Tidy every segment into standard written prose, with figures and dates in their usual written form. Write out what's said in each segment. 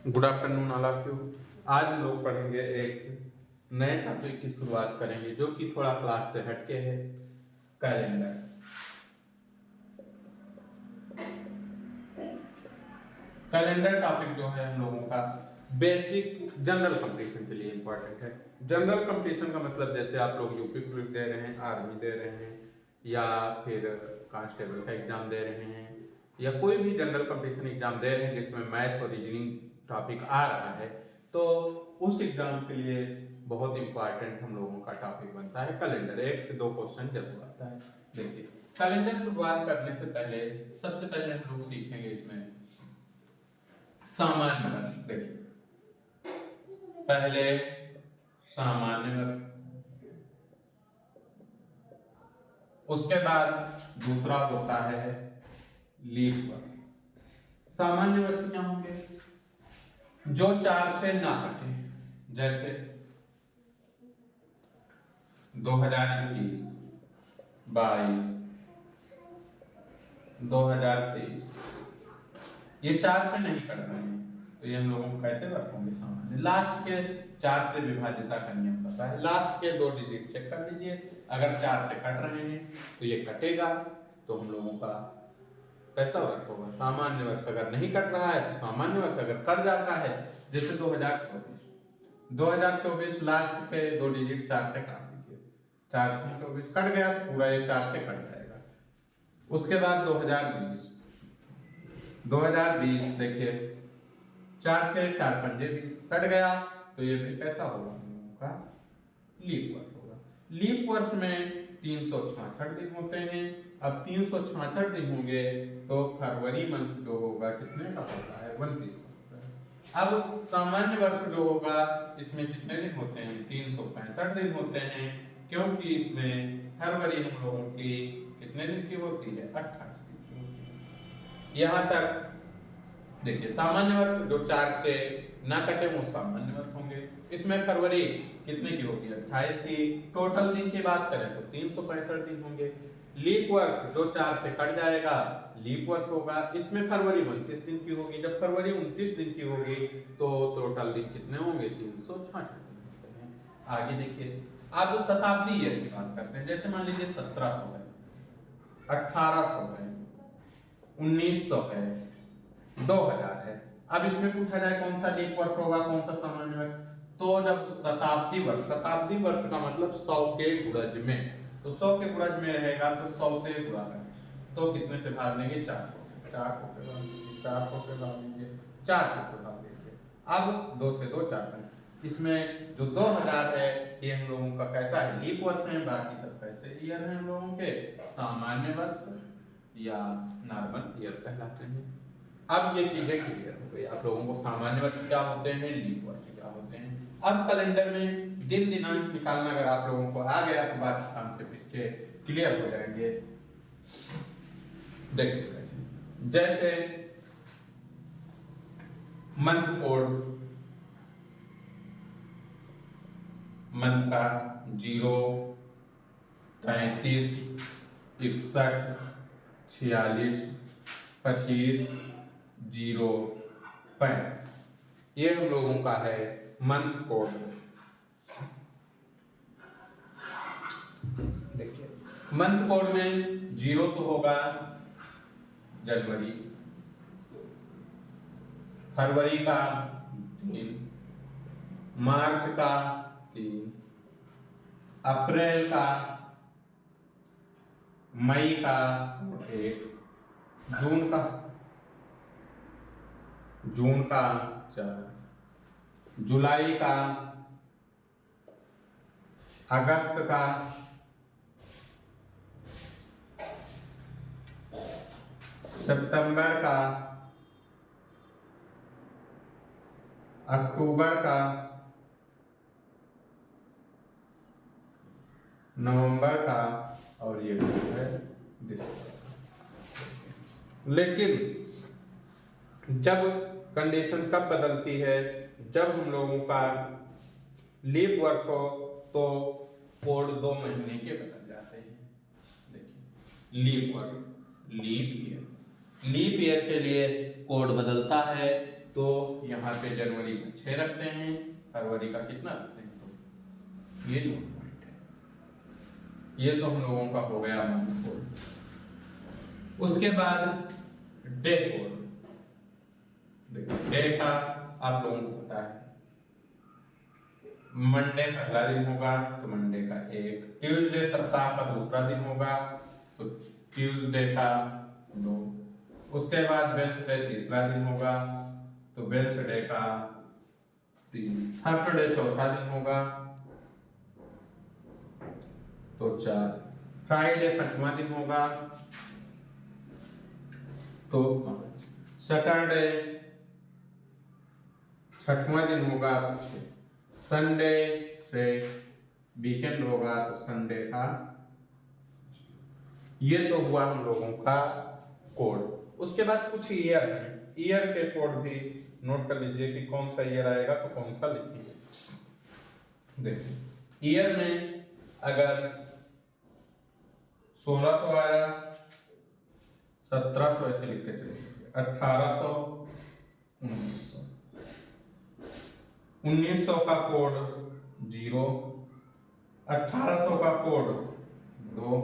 Good afternoon all of you. आज हम लोग पढ़ेंगे एक नए टॉपिक की शुरुआत करेंगे जो कि थोड़ा क्लास से हटके है, कैलेंडर। कैलेंडर टॉपिक जो है हम लोगों का बेसिक जनरल कंपटीशन के लिए इंपॉर्टेंट है। जनरल कंपटीशन का मतलब जैसे आप लोग यूपी पुलिस दे रहे हैं, आर्मी दे रहे हैं या फिर कांस्टेबल का एग्जाम दे रहे हैं या कोई भी जनरल कंपटीशन एग्जाम दे रहे हैं जिसमें मैथ और रीजनिंग टॉपिक आ रहा है, तो उस एग्जाम के लिए बहुत इंपॉर्टेंट हम लोगों का टॉपिक बनता है कैलेंडर। 1 से 2 क्वेश्चन जरूर आता है। देखिए, कैलेंडर शुरुआत करने से पहले सबसे पहले हम लोग सीखेंगे इसमें सामान्य वर्ष। देखिए, पहले सामान्य वर्ष, उसके बाद दूसरा होता है लीप वर्ष। सामान्य वर्ष क्या होंगे? जो 4 से ना कटे, जैसे 2021, 22, 2023, ये 4 से नहीं कट रहे हैं तो ये हम लोगों को कैसे वर्ष होंगे? सामान्य। लास्ट के 4 से विभाज्यता का नियम पता है, लास्ट के 2 डिजिट चेक कर लीजिए। अगर 4 से कट रहे हैं तो ये कटेगा, तो हम लोगों का कैसा वर्ष होगा? सामान्य वर्ष। अगर नहीं कट रहा है तो सामान्य वर्ष। अगर कट जाता है, जैसे 2024 लास्ट के 2 डिजिट 4 से काट दीजिए, 4 से 24 कट गया तो पूरा ये 4 से कट जाएगा। उसके बाद 2020 देखिए, 4 से 4 पंजे 20 कट गया तो ये भी कैसा होगा? हम लोगों का लीप वर्ष होगा। लीप वर्ष में 366 दिन होते हैं। अब 366 दिन होंगे तो फरवरी मंथ जो होगा कितने का होता है? 29 का होता है। अब सामान्य वर्ष जो होगा इसमें कितने दिन होते हैं? 365 दिन होते हैं, क्योंकि इसमें फरवरी हम लोगों की कितने दिन की होती है? 28 दिन की होती है। यहां तक देखिए, सामान्य वर्ष जो 4 से ना कटे वो सामान्य वर्ष होंगे। इसमें फरवरी कितने की होगी? 28 की। टोटल दिन की बात करें तो 365 दिन होंगे। लीप वर्ष जो 4 से कट जाएगा लीप वर्ष होगा। इसमें फरवरी 29 दिन की होगी। जब फरवरी 29 दिन की होगी तो टोटल दिन कितने होंगे? 366 दिन होते हैं। आगे देखिए, अब शताब्दी ईयर की बात करते हैं। जैसे मान लीजिए 1700 है, 1800 है, 1900 है, 2000 है। अब इसमें पूछा जाए कौन सा लीप वर्ष होगा, कौन सा सामान्य वर्ष? तो जब शताब्दी वर्ष का मतलब 100 के गुणज में, तो 100 के गुणज में रहेगा तो 100 से गुणा करें तो कितने से भाग देंगे? 400 से। 400 से भाग दीजिए, 400 से भाग दीजिए, 400 से भाग दीजिए। अब 2 से 2 4 करें। इसमें जो 2000 है ये हम लोगों का कैसा है? लीप वर्ष है। बाकी सब कैसे ईयर हैं हम लोगों के? सामान्य वर्ष या नॉर्मल ईयर कहलाते हैं। अब ये चीजें क्लियर हो गई आप लोगों को। सामान्य वर्ष क्या होते हैं, लीप वर्ष क्या होते हैं। अब कैलेंडर में दिन दिनांक निकालना अगर आप लोगों को आ गया तो बाकी कॉन्सेप्ट इसके क्लियर हो जाएंगे। देखिए कैसे, जैसे मंथ कोड, मंथ का 0, 33, 61, 46, 25, 0, 35, ये हम लोगों का है मंथ कोड। देखिए, मंथ कोड में 0 तो होगा जनवरी, फरवरी का 3, मार्च का 3, अप्रैल का, मई का 1, जून का 4, जुलाई का, अगस्त का, सितंबर का, अक्टूबर का, नवंबर का और ये है दिसंबर का। लेकिन जब कंडीशन कब बदलती है? जब हम लोगों का लीप वर्ष हो तो कोड 2 महीने के बदल जाते हैं। देखिए, लीप वर्ष, लीप ईयर। लीप ईयर के लिए कोड बदलता है, तो यहाँ पे जनवरी का 6 रखते हैं, फरवरी का कितना रखते हैं, तो ये नोट पॉइंट है। ये तो हम लोगों का हो गया मंथ कोड। उसके बाद डे कोड। देखो डे का आप लोगों को पता है, मंडे पहला दिन होगा तो मंडे का 1, ट्यूसडे सप्ताह का दूसरा दिन होगा तो ट्यूसडे का 2, उसके बाद वेडनेसडे तीसरा दिन होगा तो वेडनेसडे का 3, थर्सडे चौथा दिन होगा तो 4, फ्राइडे पांचवा दिन होगा तो 5, सैटरडे छठवां दिन होगा तो 6, संडे से वीकेंड होगा तो संडे का। ये तो हुआ हम लोगों का कोड। उसके बाद कुछ ईयर है, ईयर के कोड भी नोट कर लीजिए कि कौन सा ईयर आएगा तो कौन सा लिखिए। देखिए ईयर में अगर 1600 आया, 1700 ऐसे लिखते चलिए, 1800, 1900, 1900 का कोड 0, 1800 का कोड 2,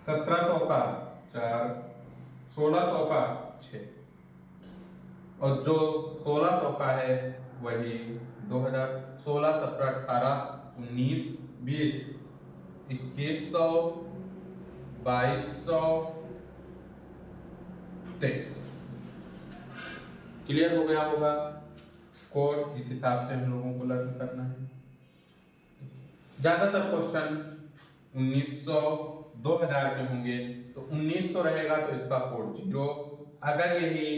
1700 का 4, 1600 का 6, और जो 1600 का है वही 2000, 16, 17, 18, 19, 20, 2100, 2200, 2300। क्लियर हो गया होगा कोड, इस हिसाब से हम लोगों को लर्न करना है। ज्यादातर क्वेश्चन 1900, 2000 के होंगे तो 1900 रहेगा तो इसका कोड 0, अगर यही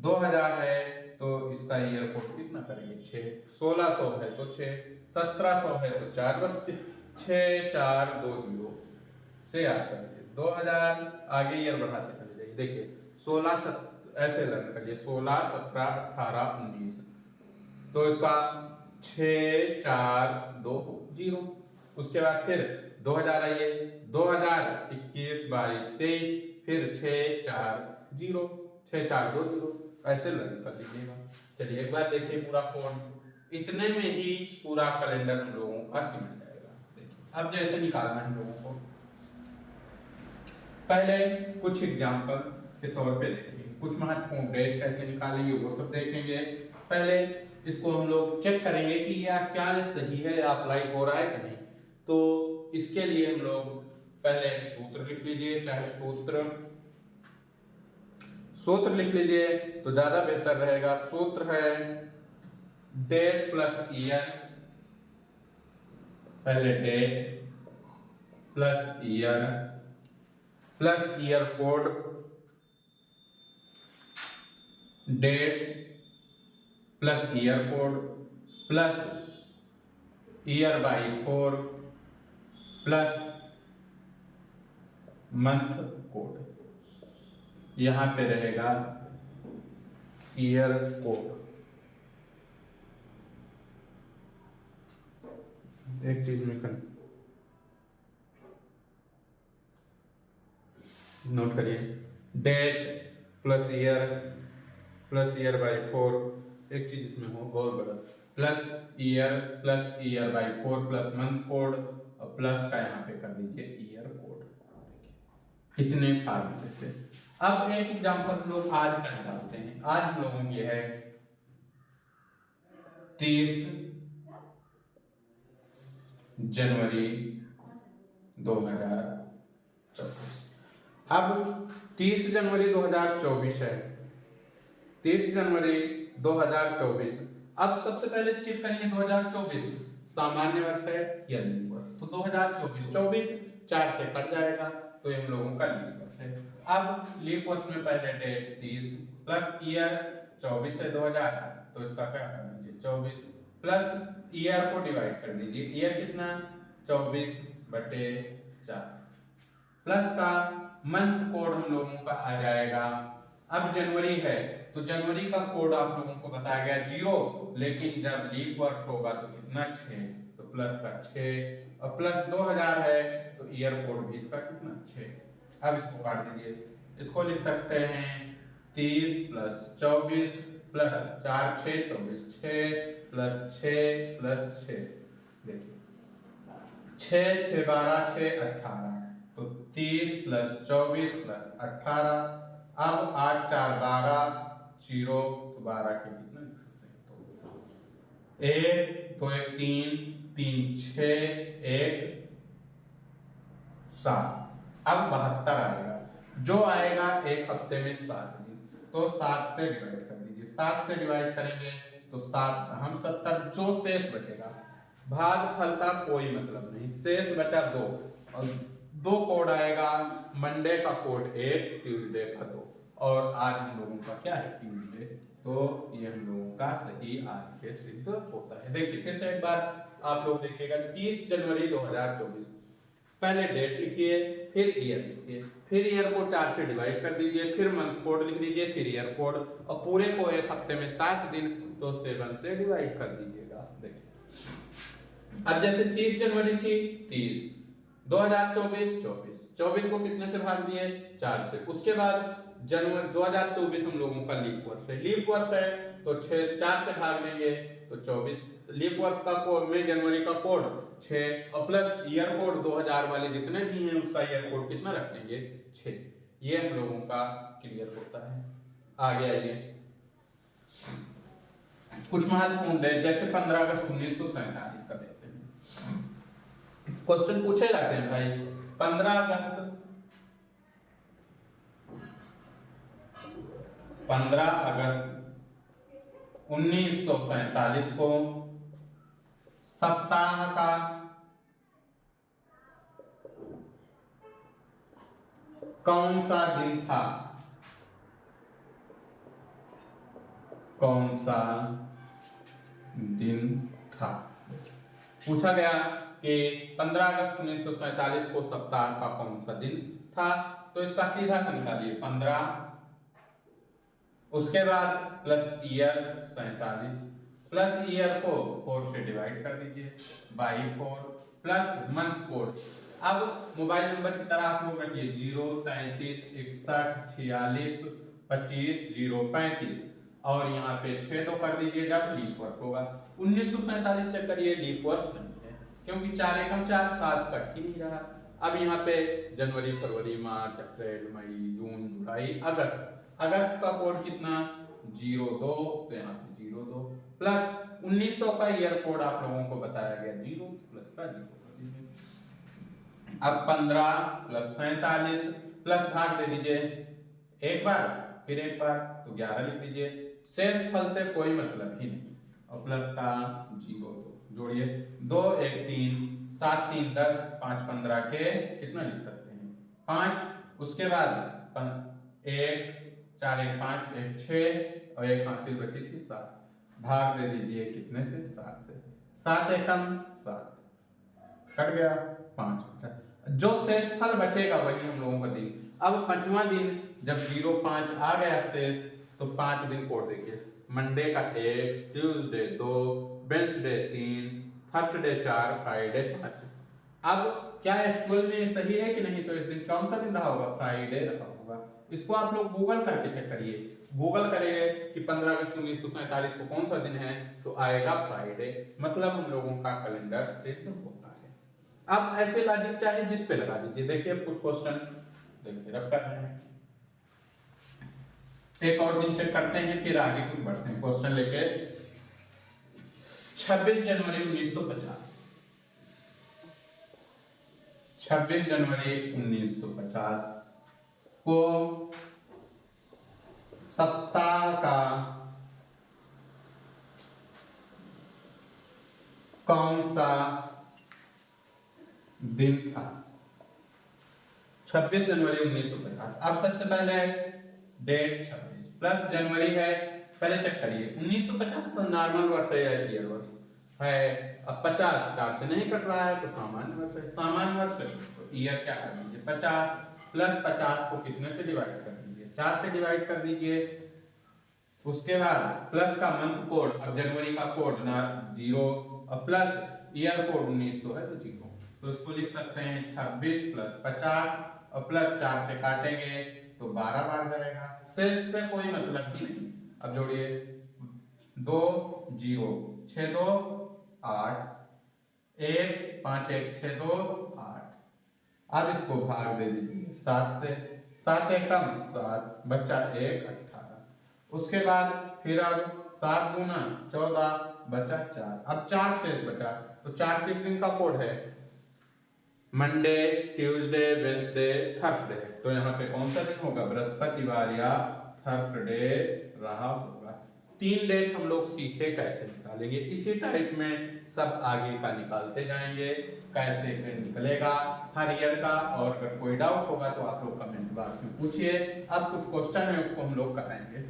2000 है तो इसका ईयर कोड कितना करेंगे 6, 1600 है तो 6, 1700 है तो 4, बस 6 4 2 0 से याद कर लीजिए। 2000 आगे ईयर बढ़ाते चले जाइए। देखिए 16 ऐसे लर्न करिए, 16 17 18 19, तो इसका 6 4 2 0। उसके बाद फिर 2000 आइए, 2021 22 23, फिर 6 4 0, 6 4 2 0, ऐसे लर्न कर लीजिएगा। चलिए एक बार देखिए पूरा कोड, इतने में ही पूरा कैलेंडर हम लोगों का सिमट जाएगा। देखिए अब जैसे निकालना है हम लोगों को, पहले कुछ एग्जाम्पल के तौर पे देखेंगे, कुछ महत्वपूर्ण डेट कैसे निकालेंगे वो सब देखेंगे। पहले इसको हम लोग चेक करेंगे कि यह क्या सही है, अप्लाई हो रहा है कि नहीं। तो इसके लिए हम लोग पहले सूत्र लिख लीजिए, चाहे सूत्र लिख लीजिए तो ज्यादा बेहतर रहेगा। सूत्र है डेट प्लस ईयर, पहले date plus year code, date plus year code plus year by 4 plus month code, यहां पे रहेगा ईयर कोड। एक चीज में नोट करिए, डेट प्लस ईयर बाई 4, एक चीज इसमें हो बहुत बड़ा, plus year by 4 plus month code, और प्लस का यहाँ पे कर दीजिए ईयर कोड। इतने फार्मूले से अब एक एग्जांपल हम लोग आज का निकालते हैं। आज हम लोगों की है 30 जनवरी 2024। अब 30 जनवरी 2024 है, 30 जनवरी 2024। अब सबसे पहले चेक करेंगे 2024 सामान्य वर्ष है या लीप वर्ष, तो 2024 24 4 से कट जाएगा तो हम लोगों का लीप वर्ष है। अब लीप वर्ष में पहले डेट 30 प्लस ईयर 24 है 2000, तो इसका क्या कर दीजिए 24 प्लस ईयर को डिवाइड कर दीजिए, ईयर कितना 24/4 प्लस का मंथ कोड हम लोगों का आ जाएगा। अब जनवरी है तो जनवरी का कोड आप लोगों को बताया गया 0, लेकिन जब लीप वर्ष होगा तो कितना 6, तो प्लस का 6, और प्लस 2000 है तो ईयर कोड भी इसका कितना 6। अब इसको काट दीजिए, इसको लिख सकते हैं 30 प्लस 24 प्लस 4 6 24 6 प्लस 6 प्लस 6। देखिए 6 6 12 6 18, तो 30 प्लस 24 प्लस 18। अब 8 4 12 0, तो 12 के कितना लिख सकते हैं? तो 1 तो 1 3 3 6 1 7। अब 72 आएगा, जो आएगा एक हफ्ते में 7 दिन, तो 7 से डिवाइड कर दीजिए। 7 से डिवाइड करेंगे तो 7 हम 70, जो शेष बचेगा, भागफल का कोई मतलब नहीं, शेष बचा 2, और 2 कोड आएगा। मंडे का कोड 1, ट्यूसडे का 2, और आज हम लोगों का क्या है? ट्यूसडे, तो ये हम लोगों का सही आज के सिद्ध होता है। देखिए फिर से एक बार आप लोग देखिएगा, 30 जनवरी 2024, पहले डेट लिखिए, फिर ईयर लिखिए, फिर ईयर को 4 से डिवाइड कर दीजिए, फिर मंथ कोड लिख दीजिए, फिर ईयर कोड, और पूरे को एक हफ्ते में 7 दिन, तो 7 से डिवाइड कर दीजिएगा। देखिए अब जैसे 30 जनवरी थी, 30 2024 24 24 को कितने से भाग दिए? 4 से। उसके बाद जनवरी 2024 हम लोगों का लीप वर्ष है, लीप वर्ष है तो 4 से भाग देंगे तो 24। लीप वर्ष का कोड में जनवरी का कोड 6, और प्लस ईयर कोड 2000 वाले जितने भी हैं उसका ईयर कोड कितना रख देंगे? 6। ये हम लोगों का क्लियर होता है। आगे आइए, कुछ महत्वपूर्ण डेट जैसे 15 अगस्त 1947 का देखते हैं। क्वेश्चन पूछे जाते हैं भाई, 15 अगस्त 1947 को सप्ताह का कौन सा दिन था? कौन सा दिन था? पूछा गया कि 15 अगस्त 1947 को सप्ताह का कौन सा दिन था, तो इसका सीधा सा निकालिए 15, उसके बाद प्लस ईयर 47, प्लस ईयर को 4 से डिवाइड कर दीजिए बाई 4, प्लस मंथ कोड। अब मोबाइल नंबर की तरह आप लोग रखिए 0 33 61 46 25 0 35, और यहाँ पे 6 तो कर दीजिए जब लीप वर्ष होगा। 1947 से करिए, लीप वर्ष नहीं है, क्योंकि 4 एकम 4 7 कट ही नहीं रहा। अब यहाँ पे जनवरी फरवरी मार्च अप्रैल मई जून जुलाई अगस्त, अगस्त का कोड कितना? 02, तो यहाँ पे 02 प्लस 1900 का ईयर कोड आप लोगों को बताया गया 0, प्लस का 0 कर दीजिए। अब 15 प्लस 47 प्लस भाग दे दीजिए एक बार, फिर एक बार, तो 11 लिख दीजिए। शेष फल से कोई मतलब ही नहीं, और प्लस का 0 जोड़िए, 2 1 3 7 3 10 5 15 के कितना लिख सकते हैं? 5। उसके बाद 1 4 1 5 1 6, और एक हासिल बची थी 7, भाग दे दीजिए कितने से? 7 से। 7 एकम 7 कट गया, 5 बचा, जो शेष फल बचेगा वही हम लोगों का दिन। अब 5वां दिन जब 0 5 आ गया शेष, तो 5 दिन कोड देखिए, मंडे का 1, ट्यूसडे 2, वेडनेसडे 3, थर्सडे 4, फ्राइडे 5। अब क्या एक्चुअल में सही है कि नहीं? तो इस दिन कौन सा दिन रहा होगा? फ्राइडे रहा होगा। इसको आप लोग गूगल करके चेक करिए, गूगल करेंगे कि 15 अगस्त 1947 को कौन सा दिन है, तो आएगा फ्राइडे, मतलब हम लोगों का कैलेंडर सिद्ध होता है। अब ऐसे लॉजिक चाहे जिस पे लगा दीजिए। देखिए कुछ क्वेश्चन देखिए रब कर रहे हैं, एक और दिन चेक करते हैं, फिर आगे कुछ बढ़ते हैं क्वेश्चन लेके। 26 जनवरी 1950, 26 जनवरी 1950 को सप्ताह का कौन सा दिन था? 26 जनवरी 1950। अब सबसे पहले डेट 26 प्लस जनवरी है, पहले चेक करिए 1950 तो नॉर्मल वर्ष है या ईयर वर्ष है। अब 50 4 से नहीं कट रहा है तो सामान्य वर्ष है, सामान्य वर्ष है तो ईयर क्या कर दीजिए 50 प्लस 50 को कितने से डिवाइड कर दीजिए? 4 से डिवाइड कर दीजिए। उसके बाद प्लस का मंथ कोड, अब जनवरी का कोड ना 0, और प्लस ईयर कोड 1900 है तो 0, तो इसको लिख सकते हैं 26 प्लस 50, और प्लस 4 से काटेंगे तो 12 बार जाएगा, शेष से कोई मतलब ही नहीं। अब जोड़िए 2 0 6 2 8 1 5 1 6 2 8। अब इसको भाग दे दीजिए 7 से, 7 एकम 7 बच्चा 1 18। उसके बाद फिर अब 7 दूना 14 बचा 4। अब 4 शेष बचा, तो 4 किस दिन का कोड है? Monday, Tuesday, Wednesday, Thursday. तो यहाँ पे कौन सा दिन होगा? बृहस्पतिवार या थर्सडे रहा होगा। 3 डेट हम लोग सीखे कैसे निकालेंगे, इसी टाइप में सब आगे का निकालते जाएंगे, कैसे निकलेगा हर ईयर का। और अगर कोई डाउट होगा तो आप लोग कमेंट बॉक्स में पूछिए। अब कुछ क्वेश्चन है उसको हम लोग कराएंगे,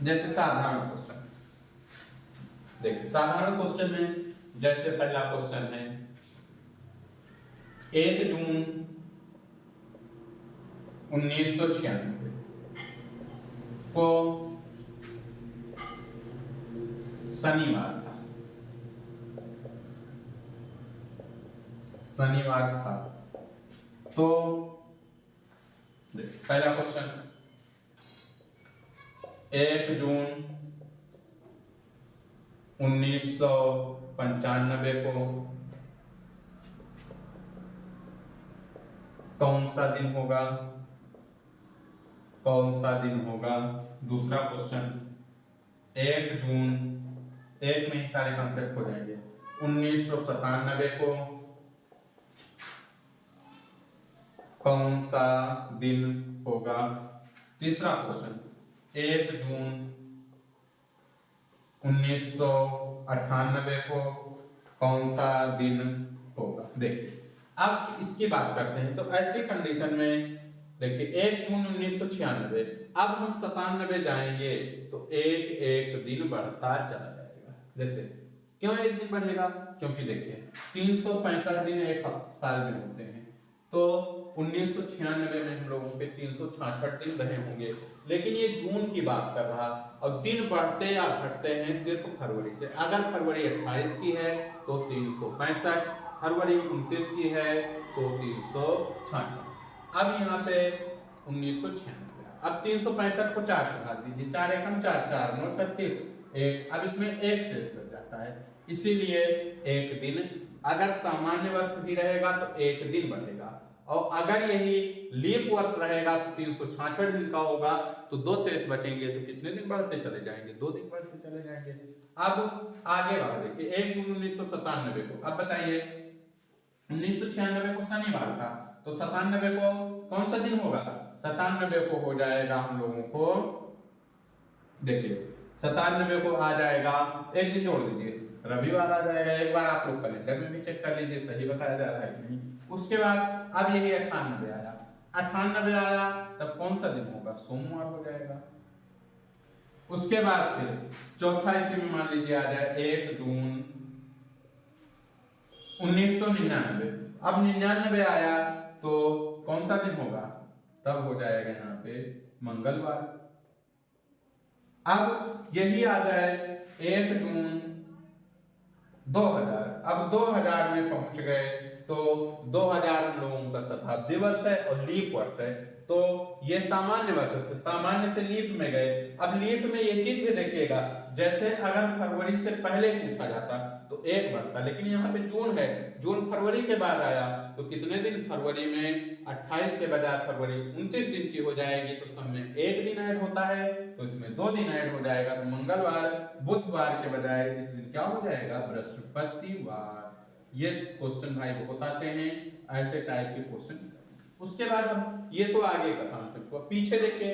जैसे साधारण क्वेश्चन। देखिए साधारण क्वेश्चन में जैसे पहला क्वेश्चन है 1 जून 1996 को शनिवार था, तो पहला क्वेश्चन 1 जून 1995 को कौन सा दिन होगा? दूसरा क्वेश्चन 1 जून, एक में ही सारे कॉन्सेप्ट हो जाएंगे, 1997 को कौन सा दिन होगा? तीसरा क्वेश्चन 1 जून 1998 को कौन सा दिन होगा? देखिए अब इसकी बात करते हैं, तो ऐसी कंडीशन में देखिए 1 जून 1996, अब हम 97 जाएंगे तो एक दिन बढ़ता चला जाएगा। जैसे क्यों एक दिन बढ़ेगा? क्योंकि देखिए 365 दिन एक साल में होते हैं, तो 1996 में हम लोगों के 366 दिन रहे होंगे, लेकिन ये जून की बात कर रहा, और दिन बढ़ते या घटते हैं सिर्फ फरवरी से। अगर फरवरी 28 की है तो 365, फरवरी 29 की है तो 366। अब यहाँ पे 1996, अब 365 को 4 से भाग दीजिए, 4 एकम 4 4 9 36 1। अब इसमें एक शेष बच जाता है, इसीलिए एक दिन, अगर सामान्य वर्ष भी रहेगा तो एक दिन बढ़ेगा, और अगर यही लीप वर्ष रहेगा तो 366 दिन का होगा, तो 2 शेष बचेंगे, तो कितने दिन बढ़ते चले जाएंगे? 2 दिन बढ़ते चले जाएंगे। अब आगे वाला देखिए 1 जून 1997 को, अब बताइए 1996 को शनिवार था, तो 97 को कौन सा दिन होगा? 97 को हो जाएगा हम लोगों को, देखिए 97 को आ जाएगा, एक दिन जोड़ दीजिए, रविवार आ जाएगा। एक बार आप लोग कैलेंडर में भी चेक कर लीजिए सही बताया जा रहा है कि नहीं। उसके बाद अब यही 98 आया, 98 आया तब कौन सा दिन होगा? सोमवार हो जाएगा। उसके बाद फिर चौथा इसी में मान लीजिए आ जाए 1 जून 1999, अब 99 आया तो कौन सा दिन होगा? तब हो जाएगा यहाँ पे मंगलवार। अब यही आ जाए 1 जून 2000, अब 2000 में पहुंच गए तो 2000 हम लोगों का शताब्दी वर्ष है और लीप वर्ष है, तो ये सामान्य वर्ष से, सामान्य से लीप में गए। अब लीप में ये चीज भी देखिएगा, जैसे अगर फरवरी से पहले पूछा जाता तो एक बढ़ता, लेकिन यहाँ पे जून है, जून फरवरी के बाद आया तो कितने दिन? फरवरी में 28 के बजाय फरवरी 29 दिन की हो जाएगी, तो सब में एक दिन ऐड होता है, तो इसमें 2 दिन ऐड हो जाएगा, तो मंगलवार, बुधवार के बजाय इस दिन क्या हो जाएगा? बृहस्पतिवार। ये क्वेश्चन भाई बहुत आते हैं, ऐसे टाइप के क्वेश्चन। उसके बाद हम ये तो आगे का कॉन्सेप्ट हुआ, पीछे देखिए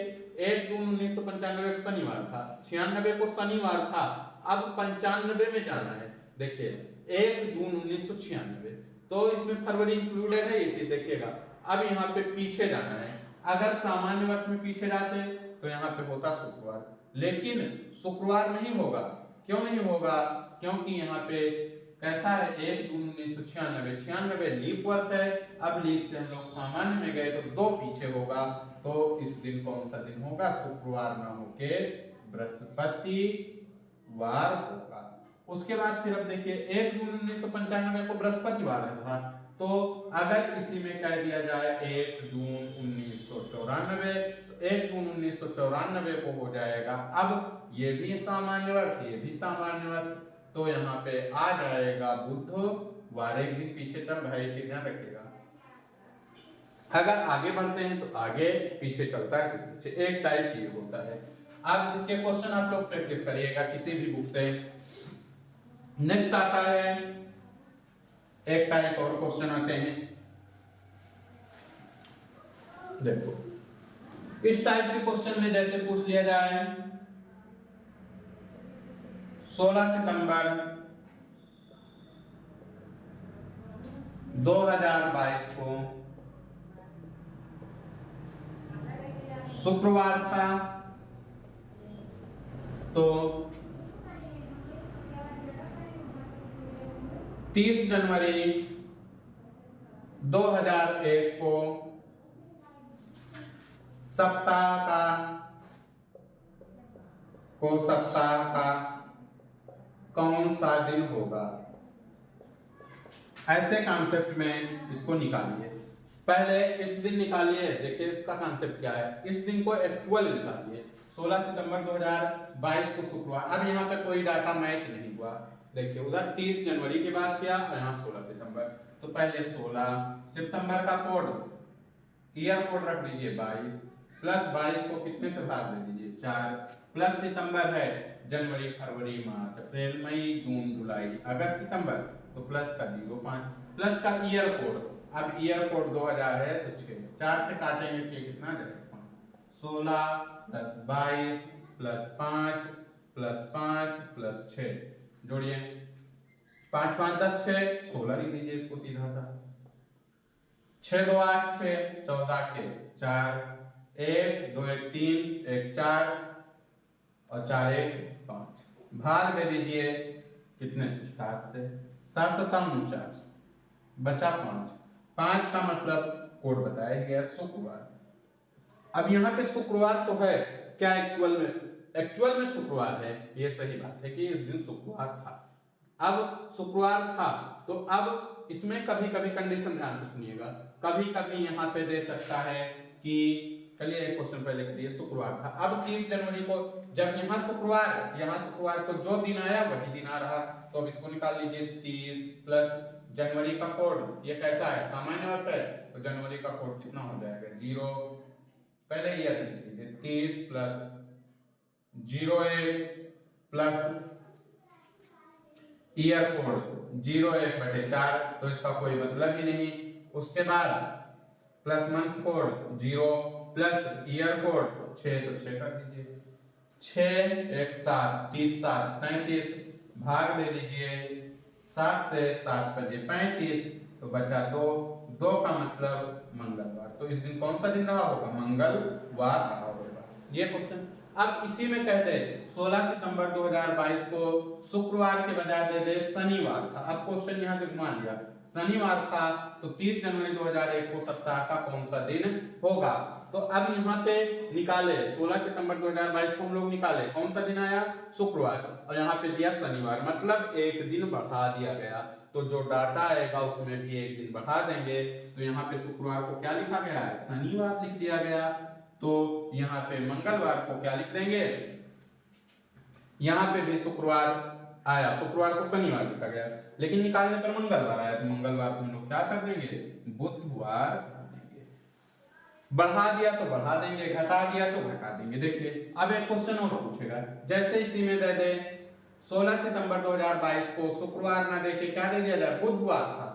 1 जून 1995 को शनिवार था, 96 को शनिवार था, अब 95 में जाना है। देखिए 1 जून 1996, तो इसमें फरवरी इंक्लूडेड है, ये चीज देखिएगा। अब यहाँ पे पीछे जाना है, अगर सामान्य वर्ष में पीछे जाते तो यहाँ पे होता शुक्रवार, लेकिन शुक्रवार नहीं होगा। क्यों नहीं होगा? क्योंकि यहाँ पे कैसा है? 1 जून 1996, 96 लीप वर्ष है, अब लीप से हम लोग सामान्य में गए तो 2 पीछे होगा, तो इस दिन कौन सा दिन होगा? शुक्रवार ना होके बृहस्पतिवार होगा। उसके बाद फिर अब देखिए 1 जून 1995 को बृहस्पतिवार है, तो अगर इसी में कह दिया जाए 1 जून 1994 1994, तो 1 जून 1994 को हो जाएगा। अब ये भी सामान्य वर्ष, ये भी सामान्य वर्ष, तो यहाँ पे आ जाएगा बुधवार। एक दिन पीछे चल रहा है, ये चीज ध्यान रखिएगा। अगर आगे बढ़ते हैं तो आगे, पीछे चलता है तो पीछे, एक टाइप ये होता है। अब इसके क्वेश्चन आप लोग प्रैक्टिस करिएगा किसी भी बुक से। नेक्स्ट आता है, एक टाइप और क्वेश्चन आते हैं। देखो, इस टाइप के क्वेश्चन में जैसे पूछ लिया जाए 16 सितंबर 2022 को शुक्रवार था, तो 30 जनवरी 2001 को सप्ताह का कौन सा दिन होगा? ऐसे कॉन्सेप्ट में इसको निकालिए। पहले इस दिन निकालिए, देखिए इसका कॉन्सेप्ट क्या है। इस दिन को एक्चुअल निकालिए, 16 सितंबर 2022 को शुक्रवार। अब यहाँ पे कोई डाटा मैच नहीं हुआ, देखिए उधर 30 जनवरी की बात किया और यहाँ 16 सितंबर। तो पहले 16 सितंबर का कोड, ईयर कोड रख दीजिए 22, प्लस 22 को कितने से भाग दे दीजिए 4, प्लस सितंबर है जनवरी फरवरी मार्च अप्रैल मई जून जुलाई अगस्त सितंबर, तो प्लस का 05, प्लस का ईयर कोड। अब ईयर कोड 2000 है तो 6, 4 से काटेंगे तो कितना जाएगा 16 प्लस 22 प्लस 5 प्लस 5 प्लस 6, जोड़िए 5 5 10 6, 16 लिख दीजिए इसको सीधा सा। 6 2 8 6, 14 के 4, 1 2 1 3, 1 4 और 4 1 5, भाग दे दीजिए कितने से 7 से, 7 7 49, बचा 5, 5 का मतलब कोड बताया गया शुक्रवार। अब यहाँ पे शुक्रवार तो है क्या, एक्चुअल में शुक्रवार है, ये सही बात है कि इस दिन शुक्रवार था। अब शुक्रवार था तो अब इसमें कभी कभी कंडीशन ध्यान से सुनिएगा, कभी कभी यहाँ पे दे सकता है कि चलिए एक क्वेश्चन पहले करिए, शुक्रवार था। अब 30 जनवरी को जब यहाँ शुक्रवार तो जो दिन आया वही दिन आ रहा, तो अब इसको निकाल लीजिए 30 प्लस जनवरी का कोड, ये कैसा है सामान्य वर्ष है, तो जनवरी का कोड कितना हो जाएगा 0, पहले ईयर लिख लीजिए 30 प्लस 01 प्लस ईयर कोड 01/4, तो इसका कोई मतलब ही नहीं। उसके बाद plus month code 0 plus year code 6, तो 6 कर दीजिए, 6 1 7 30 7 37, भाग दे दीजिए 7 से 7 बजे 35, तो बचा 2, 2 का मतलब मंगलवार। तो इस दिन कौन सा दिन रहा होगा, मंगलवार रहा होगा। ये क्वेश्चन। अब इसी में कहते 16 सितंबर 2022 को शुक्रवार के बजाय दे दे शनिवार था। अब क्वेश्चन यहाँ से घुमा दिया, शनिवार था तो 30 जनवरी 2001 को सप्ताह का कौन सा दिन होगा। तो अब यहाँ पे निकाले 16 सितंबर 2022 को हम लोग निकाले, कौन सा दिन आया शुक्रवार, और यहाँ पे दिया शनिवार, मतलब एक दिन बढ़ा दिया गया। तो जो डाटा आएगा उसमें भी एक दिन बढ़ा देंगे, तो यहाँ पे शुक्रवार को क्या लिखा गया है, शनिवार लिख दिया गया। तो यहाँ पे मंगलवार को क्या लिख देंगे, यहाँ पे भी शुक्रवार आया, शुक्रवार को शनिवार लिखा गया, लेकिन निकालने पर मंगलवार आया, तो मंगलवार को हम लोग क्या कर देंगे, बुधवार कर देंगे। बढ़ा दिया तो बढ़ा देंगे, घटा दिया तो घटा देंगे। देखिए अब एक क्वेश्चन और पूछेगा, जैसे इसी में दे दे 16 सितंबर 2022 को शुक्रवार ना देके क्या दे दिया जाए, बुधवार था।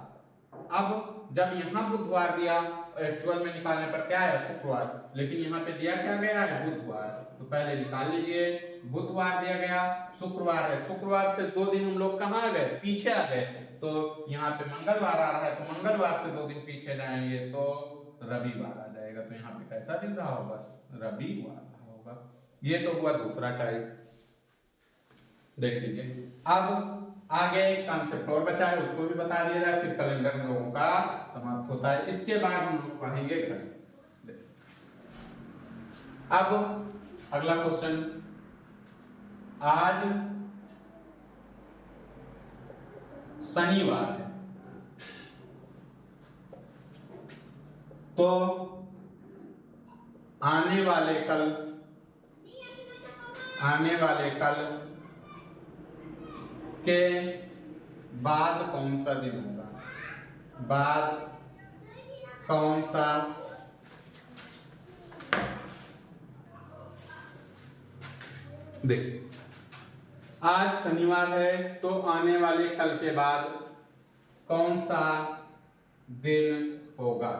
अब जब यहाँ बुधवार दिया, एक्चुअल में निकालने पर क्या है शुक्रवार, लेकिन यहाँ पे दिया क्या गया है बुधवार, तो पहले निकाल लीजिए, बुधवार दिया गया, शुक्रवार है, शुक्रवार से 2 दिन हम लोग कहाँ आ गए, पीछे आ गए, तो यहाँ पे मंगलवार आ रहा है, तो मंगलवार से 2 दिन पीछे जाएंगे तो रविवार आ जाएगा। तो यहाँ पे कैसा दिन रहा होगा, रविवार रहा होगा। ये तो हुआ दूसरा टाइप, देख लीजिए। अब आगे कॉन्सेप्ट और बचा है, उसको भी बता दिया जाए, फिर कैलेंडर हम लोगों का समाप्त होता है। इसके बाद हम लोग पढ़ेंगे घड़ी। अब अगला क्वेश्चन, आज शनिवार है, तो आने वाले कल के बाद कौन सा दिन होगा, बाद कौन सा देख, आज शनिवार है तो आने वाले कल के बाद कौन सा दिन होगा।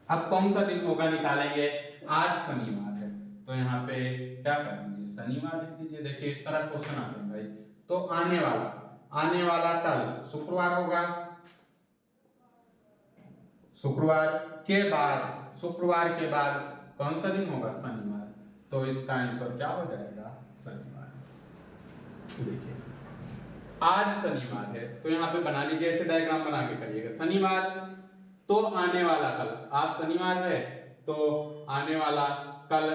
अब कौन सा दिन होगा निकालेंगे, आज शनिवार है तो यहाँ पे क्या कर दीजिए, शनिवार लिख दीजिए। देखिए इस तरह क्वेश्चन आते हैं भाई। तो आने वाला कल शुक्रवार होगा, शुक्रवार के बाद कौन सा दिन होगा, शनिवार। तो इसका आंसर क्या हो जाएगा, शनिवार। देखिए आज शनिवार है तो यहाँ पे बना लीजिए, ऐसे डायग्राम बना के करिएगा। शनिवार तो आने वाला कल, आज शनिवार है तो आने वाला कल,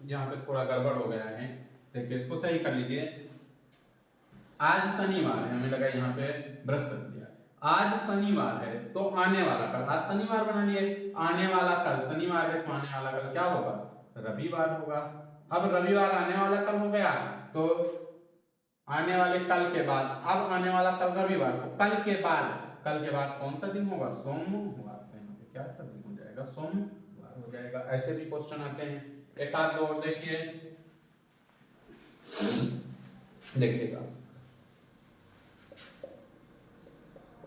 यहाँ पे थोड़ा गड़बड़ हो गया है, देखिए इसको सही कर लीजिए। आज शनिवार है, हमें लगा यहाँ पे बृहस्पति दिया, आज शनिवार है तो आने वाला कल, आज शनिवार बना लिए, आने वाला कल शनिवार है तो आने वाला कल क्या होगा, रविवार होगा। अब रविवार आने वाला कल हो गया तो आने वाले कल के बाद, अब आने वाला कल रविवार, तो कल के बाद कौन सा दिन होगा, सोमवार। तो यहाँ पे क्या सा दिन हो जाएगा, सोमवार हो जाएगा। ऐसे भी क्वेश्चन आते हैं, एक आध दो और देखिए, देखिएगा।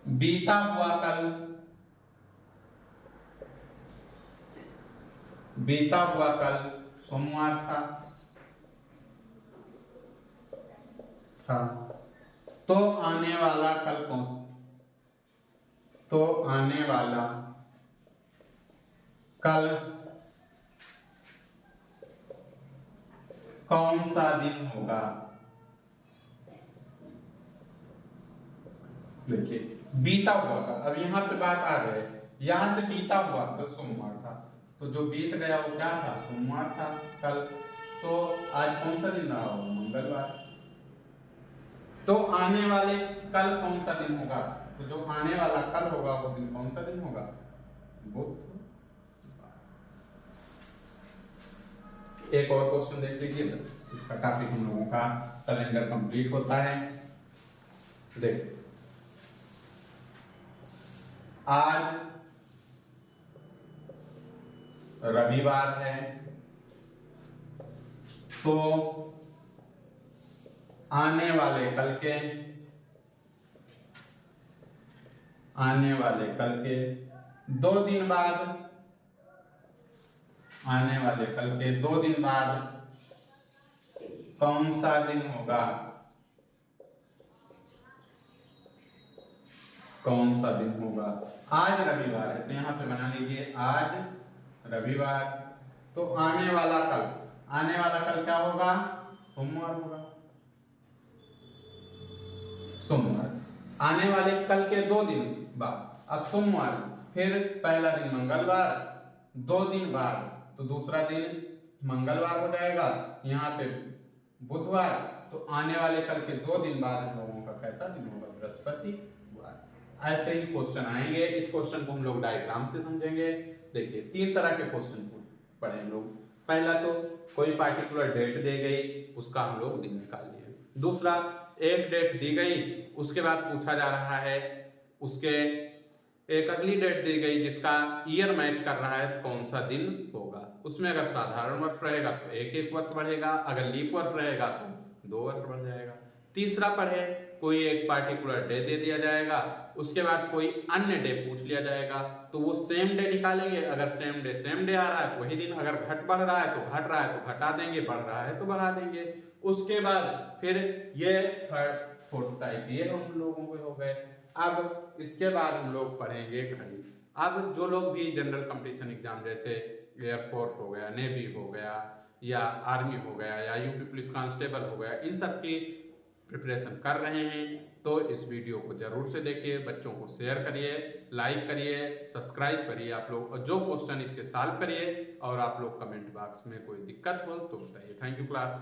बीता हुआ कल सोमवार था तो आने वाला कल कौन सा दिन होगा। देखिए बीता हुआ कल, अब यहाँ पे बात आ गई, यहाँ से बीता हुआ कल सोमवार था तो जो बीत गया वो क्या था, सोमवार था कल। तो आज कौन सा दिन रहा होगा, मंगलवार। तो आने वाले कल कौन सा दिन होगा, तो जो आने वाला कल होगा वो दिन कौन सा दिन होगा, बुधवार। एक और क्वेश्चन देख लीजिए, बस इसका टॉपिक हम लोगों का कैलेंडर कंप्लीट होता है। देखिए आज रविवार है तो आने वाले कल के 2 दिन बाद, आने वाले कल के 2 दिन बाद कौन सा दिन होगा, कौन सा दिन होगा। आज रविवार है तो यहाँ पे बना लीजिए, आज रविवार तो आने वाला कल क्या होगा, सोमवार होगा, सोमवार। आने वाले कल के 2 दिन बाद, अब सोमवार, फिर पहला दिन मंगलवार, 2 दिन बाद तो दूसरा दिन मंगलवार हो जाएगा, यहाँ पे बुधवार। तो आने वाले कल के 2 दिन बाद हम लोगों का कैसा दिन होगा, बृहस्पतिवार। ऐसे ही क्वेश्चन आएंगे, इस क्वेश्चन को हम लोग डायग्राम से समझेंगे। देखिए 3 तरह के क्वेश्चन पढ़े हम लोग। पहला तो कोई पार्टिकुलर डेट दी गई, उसका हम लोग दिन निकाल लिए। दूसरा, एक डेट दी गई, उसके बाद पूछा जा रहा है उसके एक अगली डेट दी गई जिसका ईयर मैच कर रहा है कौन सा दिन होगा। उसमें अगर साधारण वर्ष रहेगा तो एक वर्ष बढ़ेगा, अगर लीप वर्ष रहेगा तो 2 वर्ष बढ़ जाएगा। तीसरा पढ़े, कोई एक पार्टिकुलर डे दे दिया जाएगा, उसके बाद कोई अन्य डे पूछ लिया जाएगा तो वो सेम डे निकालेंगे। अगर सेम डे आ रहा है तो वही दिन, अगर घट बढ़ रहा है तो घट रहा है तो घटा देंगे, बढ़ रहा है तो बढ़ा देंगे। उसके बाद फिर ये थर्ड फोर्थ टाइप ये हम लोगों के हो गए। अब इसके बाद हम लोग पढ़ेंगे घड़ी। अब जो लोग भी जनरल कंपटीशन एग्जाम जैसे एयरफोर्स हो गया, नेवी हो गया, या आर्मी हो गया, या यूपी पुलिस कांस्टेबल हो गया, इन सब की प्रिपरेशन कर रहे हैं तो इस वीडियो को जरूर से देखिए, बच्चों को शेयर करिए, लाइक करिए, सब्सक्राइब करिए आप लोग, और जो क्वेश्चन इसके सॉल्व करिए। और आप लोग कमेंट बॉक्स में कोई दिक्कत हो तो बताइए। Thank you class.